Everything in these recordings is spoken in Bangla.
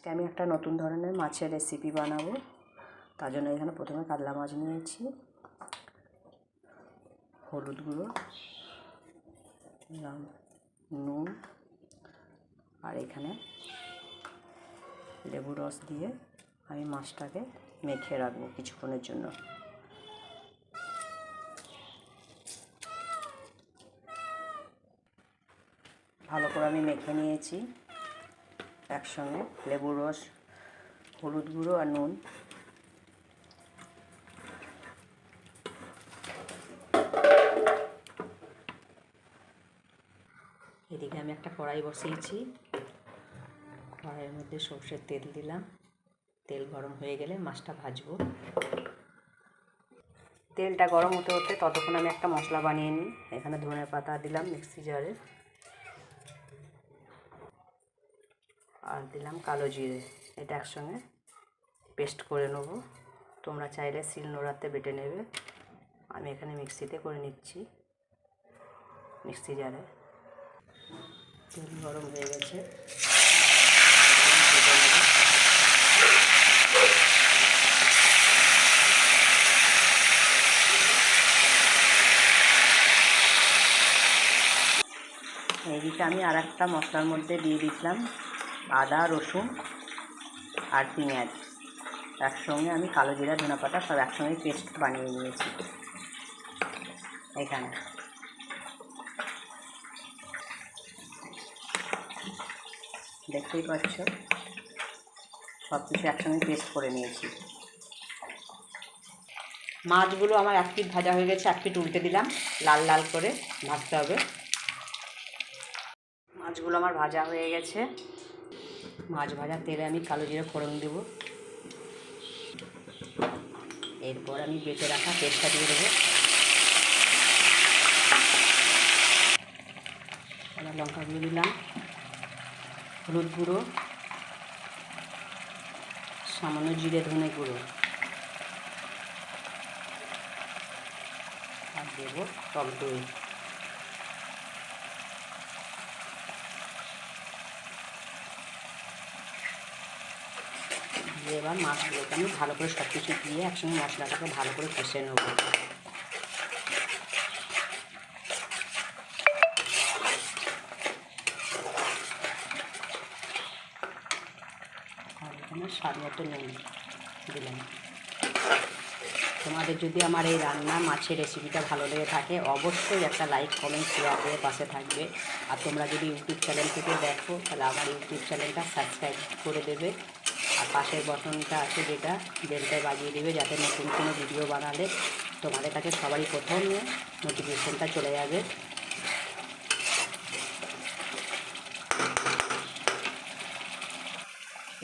আজকে আমি একটা নতুন ধরনের মাছের রেসিপি বানাবো। তার জন্য এখানে প্রথমে কাতলা মাছ নিয়েছি, হলুদ গুঁড়ো, নুন আর এখানে লেবু রস দিয়ে আমি মাছটাকে মেখে রাখবো কিছুক্ষণের জন্য। ভালো করে আমি মেখে নিয়েছি একসঙ্গে লেবুর রস, হলুদ গুঁড়ো আর নুন। এদিকে আমি একটা কড়াই বসিয়েছি, কড়াইয়ের মধ্যে সর্ষের তেল দিলাম। তেল গরম হয়ে গেলে মাছটা ভাজবো। তেলটা গরম হতে হতে ততক্ষণ আমি একটা মশলা বানিয়ে নিই। এখানে ধনে পাতা দিলাম মিক্সি জারে, আর দিলাম কালো জিরে। এটা একসঙ্গে পেস্ট করে নেব। তোমরা চাইলে শিলনোড়াতে বেটে নেবে, আমি এখানে মিক্সিতে করে নিচ্ছি, মিক্সি জারে। তেল গরম হয়ে গেছে, এইদিকে আমি আর একটা মশলার মধ্যে দিয়ে দিলাম আদা, রসুন আর পেঁয়াজ। একসঙ্গে আমি কালো জিরা, ধনে পাতা সব একসঙ্গে পেস্ট বানিয়ে নিয়েছি। এখানে দেখতেই পাচ্ছ সব কিছু একসঙ্গে পেস্ট করে নিয়েছি। মাছগুলো আমার এক পিঠ ভাজা হয়ে গেছে, এক পিঠ উল্টে দিলাম, লাল লাল করে ভাজতে হবে। মাছগুলো আমার ভাজা হয়ে গেছে। মাছ ভাজা তেলে আমি কালো জিরে ফোড়ন দেব। এরপর আমি বেটে রাখা পেস্টটা দিয়ে দেবো। এবার লঙ্কা গুঁড়ো দিলাম, হলুদ গুঁড়ো, সামান্য জিরে ধনে গুঁড়ো, আর দেবো টক দই। দিয়ে এবার মাছগুলোকে আমি ভালো করে সব কিছু দিয়ে একসঙ্গে মশলাটাকে ভালো করে কষে নেব। আর এখানে স্বাদ মতো নুন দিলাম। তোমাদের যদি আমার এই রান্না মাছের রেসিপিটা ভালো লেগে থাকে অবশ্যই একটা লাইক, কমেন্ট, শেয়ার দিয়ে পাশে থাকবে। আর তোমরা যদি ইউটিউব চ্যানেল থেকে দেখো তাহলে আমার ইউটিউব চ্যানেলটা সাবস্ক্রাইব করে দেবে। আর পাশের বটনটা আছে যেটা, বেলটায় বাজিয়ে দেবে, যাতে নতুন কোনো ভিডিও বানালে তোমাদের কাছে সবারই প্রথমে নোটিফিকেশনটা চলে যাবে।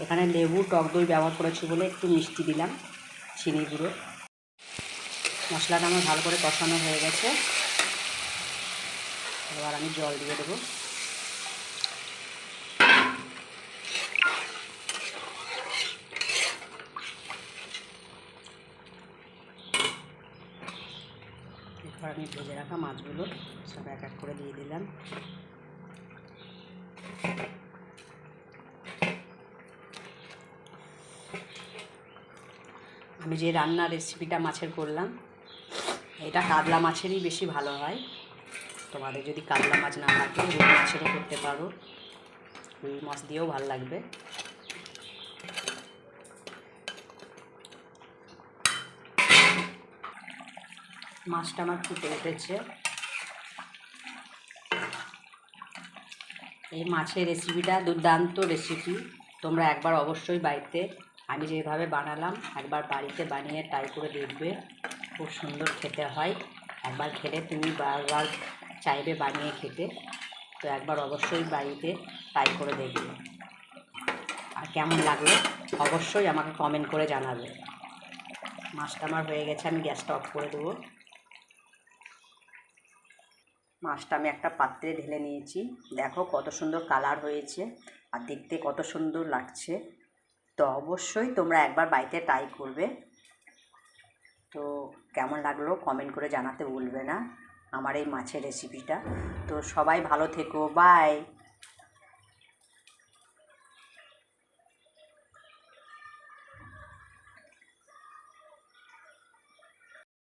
এখানে লেবু, টক দই ব্যবহার করেছি বলে একটু মিষ্টি দিলাম, চিনি গুঁড়ো। মশলাটা আমার ভালো করে কষানো হয়ে গেছে। এবার আমি জল দিয়ে দেবো। এরপর আমি ভেজে রাখা মাছগুলো সব এক এক করে দিয়ে দিলাম। আমি যে রান্নার রেসিপিটা মাছের করলাম, এটা কাতলা মাছেরই বেশি ভালো হয়। তোমাদের যদি কাতলা মাছ না থাকে রুই মাছেরও করতে পারো, রুই মাছ দিয়েও ভালো লাগবে। মাছটা আমার ফুটে উঠেছে। এই মাছের রেসিপিটা দুর্দান্ত রেসিপি, তোমরা একবার অবশ্যই বাড়িতে আমি যেভাবে বানালাম একবার বাড়িতে বানিয়ে ট্রাই করে দেখবে। খুব সুন্দর খেতে হয়। একবার খেলে তুমি বারবার চাইবে বানিয়ে খেতে। তো একবার অবশ্যই বাড়িতে ট্রাই করে দেখবে। আর কেমন লাগলো অবশ্যই আমাকে কমেন্ট করে জানাবে। মাছটা আমার হয়ে গেছে, আমি গ্যাসটা অফ করে দেবো। মাছটা আমি একটা পাত্রে ঢেলে নিয়েছি। দেখো কত সুন্দর কালার হয়েছে আর দেখতে কত সুন্দর লাগছে। তো অবশ্যই তোমরা একবার বাড়িতে ট্রাই করবে। তো কেমন লাগলো কমেন্ট করে জানাতে ভুলবে না আমার এই মাছের রেসিপিটা। তো সবাই ভালো থেকো, বাই।